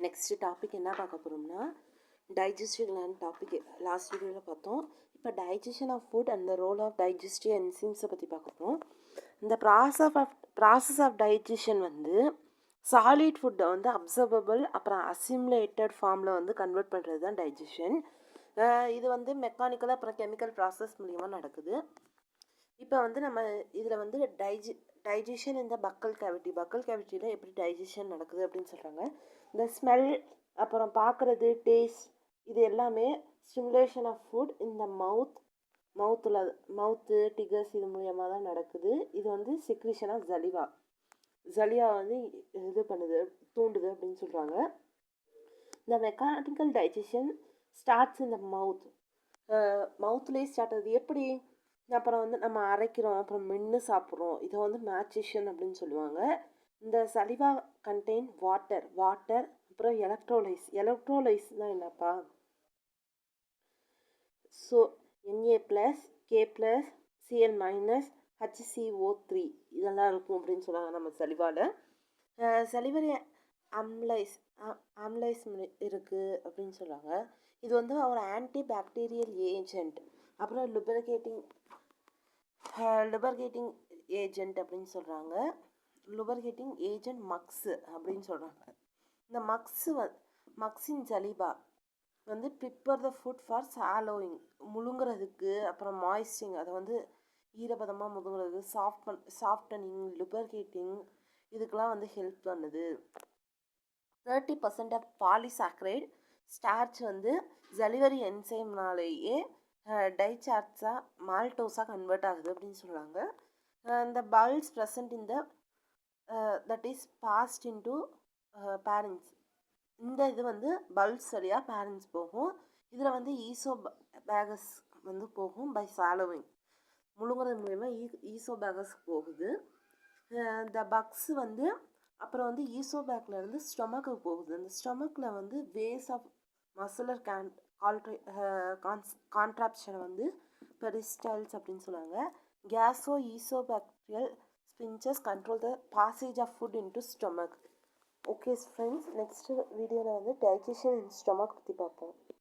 Next topic என்ன பார்க்க போகிறோம்னா டைஜஸ்டிவ் கிளாண்ட் டாபிக் லாஸ்ட் வீடியோவில் பார்த்தோம். இப்போ digestion of food and the role of digestive என்சைம்ஸை பற்றி பார்க்க போகிறோம். இந்த ப்ராசஸ் ஆஃப் டைஜஷன் வந்து சாலிட் ஃபுட்டை வந்து அப்சர்வபிள் அப்புறம் அசிமுலேட்டட் ஃபார்மில் வந்து கன்வெர்ட் பண்ணுறது தான் டைஜஷன். இது வந்து மெக்கானிக்கலாக அப்புறம் கெமிக்கல் ப்ராசஸ் மூலிமா நடக்குது. இப்போ வந்து நம்ம இதில் வந்து டைஜஷன் இந்த பக்கல் கேவிட்டியில் எப்படி டைஜஷன் நடக்குது அப்படின்னு சொல்கிறாங்க. இந்த ஸ்மெல் அப்புறம் பார்க்குறது டேஸ்ட் இது எல்லாமே ஸ்டிமுலேஷன் ஆஃப் ஃபுட் இந்த மவுத்து டிகர்ஸ் இது மூலியமாக தான் நடக்குது. இது வந்து செக்ரீஷன் ஆஃப் ஜலியா வந்து இது பண்ணுது தூண்டுது அப்படின்னு சொல்கிறாங்க. இந்த மெக்கானிக்கல் டைஜஷன் ஸ்டார்ட்ஸ் இந்த மவுத்லேயே ஸ்டார்ட் ஆகுது. எப்படி? அப்புறம் வந்து நம்ம அரைக்கிறோம், அப்புறம் மென்று சாப்பிட்றோம், இதை வந்து மேட்சிஷன் அப்படின்னு சொல்லுவாங்க. இந்த சலிவா கண்டெயின் வாட்டர் அப்புறம் எலக்ட்ரோலைஸ்னால் என்னப்பா? ஸோ Na+K+, Cl- HCO3 இதெல்லாம் இருக்கும் அப்படின்னு சொல்லுவாங்க நம்ம சலிவாவில். சலிவரி ஆம்லைஸ் இருக்குது அப்படின்னு சொல்கிறாங்க. இது வந்து ஒரு ஆன்டி பாக்டீரியல் ஏஜென்ட், அப்புறம் லுபரிகேட்டிங் ஏஜென்ட் அப்படின்னு சொல்கிறாங்க. லுபரிகேட்டிங் ஏஜென்ட் மக்ஸு அப்படின்னு சொல்கிறாங்க. இந்த மக்ஸின் சலிபா வந்து ப்ரிப்பேர் த ஃபுட் ஃபார் சாலோயிங் முழுங்குறதுக்கு, அப்புறம் மாய்ஸ்டிங் அதை வந்து ஈரப்பதமாக முழுங்குறது, சாஃப்டனிங் லுபரிகேட்டிங் இதுக்கெலாம் வந்து ஹெல்ப் பண்ணுது. 30% ஆஃப் பாலிசாக்ரைட் ஸ்டார்ச் வந்து ஜலிவரி என்சைம்னாலேயே டைசார்ட்ஸாக மால்டோஸாக கன்வெர்ட் ஆகுது அப்படின்னு சொல்கிறாங்க. இந்த pulse present in the that is passed into parents. இந்த இது வந்து பல்ஸ் வழியாக பேரண்ட்ஸ் போகும். இதில் வந்து ஈசோபேகஸ் வந்து போகும் பை சாலோவிங் முழுங்குறது மூலயமா ஈசோபேகஸ் போகுது. இந்த பக்ஸ் வந்து அப்புறம் வந்து ஈசோபேக்லேருந்து ஸ்டொமக்கு போகுது. இந்த ஸ்டொமக்கில் வந்து வேஸ் ஆஃப் மசுலர் கான்ட்ராப்ஷனை வந்து பெரிஸ்டைல்ஸ் அப்படின்னு சொல்லுவாங்க. Oesophageal sphincters control the passage of food into stomach. Okay friends, next வீடியோவில் வந்து டைஜஷன் இன் ஸ்டொமக் பற்றி பார்ப்போம்.